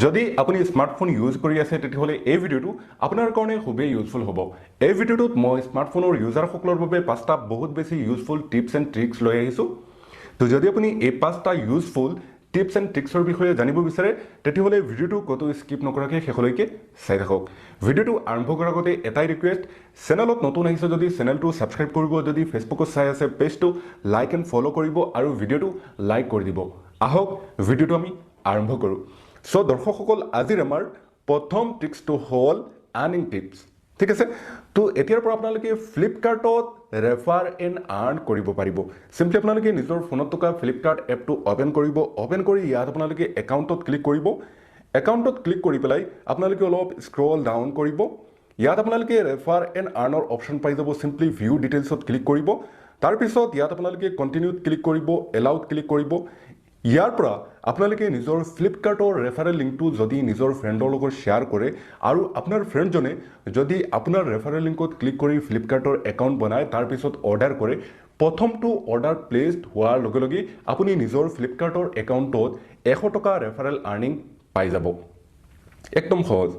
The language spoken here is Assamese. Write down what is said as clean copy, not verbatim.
যদি আপুনি স্মাৰ্টফোন ইউজ কৰি আছে তেতিয়াহ'লে এই ভিডিঅ'টো আপোনাৰ কাৰণে খুবেই ইউজফুল হ'ব। এই ভিডিঅ'টোত মই স্মাৰ্টফোনৰ ইউজাৰসকলৰ বাবে 5টা বহুত বেছি ইউজফুল টিপছ এণ্ড ট্ৰিক্স লৈ আহিছোঁ। তো যদি আপুনি এই 5টা ইউজফুল টিপছ এণ্ড ট্ৰিক্সৰ বিষয়ে জানিব বিচাৰে তেতিয়াহ'লে ভিডিঅ'টো ক'তো স্কিপ নকৰাকৈ শেষলৈকে চাই থাকক। ভিডিঅ'টো আৰম্ভ কৰাৰ আগতে এটাই ৰিকুৱেষ্ট, চেনেলত নতুন আহিছে যদি চেনেলটো ছাবস্ক্ৰাইব কৰিব, যদি ফেচবুকত চাই আছে পেজটো লাইক এণ্ড ফ'ল' কৰিব আৰু ভিডিঅ'টো লাইক কৰি দিব। আহক ভিডিঅ'টো আমি আৰম্ভ কৰোঁ। সো দৰ্শকসকল, আজিৰ আমাৰ প্ৰথম ট্ৰিক্সটো হ'ল আৰ্নিং টিপছ। ঠিক আছে, তো এতিয়াৰ পৰা আপোনালোকে ফ্লিপকাৰ্টত ৰেফাৰ এণ্ড আৰ্ন কৰিব পাৰিব। চিম্পলি আপোনালোকে নিজৰ ফোনত থকা ফ্লিপকাৰ্ট এপটো অ'পেন কৰিব। অ'পেন কৰি ইয়াত আপোনালোকে একাউণ্টত ক্লিক কৰিব। একাউণ্টত ক্লিক কৰি পেলাই আপোনালোকে অলপ স্ক্ৰল ডাউন কৰিব। ইয়াত আপোনালোকে ৰেফাৰ এণ্ড আৰ্ণৰ অপশ্যন পাই যাব। চিম্পলি ভিউ ডিটেইলছত ক্লিক কৰিব। তাৰপিছত ইয়াত আপোনালোকে কণ্টিনিউত ক্লিক কৰিব, এলাউত ক্লিক কৰিব। ইয়াৰ পৰা আপোনালোকে নিজৰ ফ্লিপকাৰ্টৰ ৰেফাৰেল লিংকটো যদি নিজৰ ফ্ৰেণ্ডৰ লগত শ্বেয়াৰ কৰে আৰু আপোনাৰ ফ্ৰেণ্ডজনে যদি আপোনাৰ ৰেফাৰেল লিংকত ক্লিক কৰি ফ্লিপকাৰ্টৰ একাউণ্ট বনায়, তাৰপিছত অৰ্ডাৰ কৰে, প্ৰথমটো অৰ্ডাৰ প্লেচড হোৱাৰ লগে লগে আপুনি নিজৰ ফ্লিপকাৰ্টৰ একাউণ্টত 100 টকা ৰেফাৰেল আৰ্নিং পাই যাব। একদম সহজ।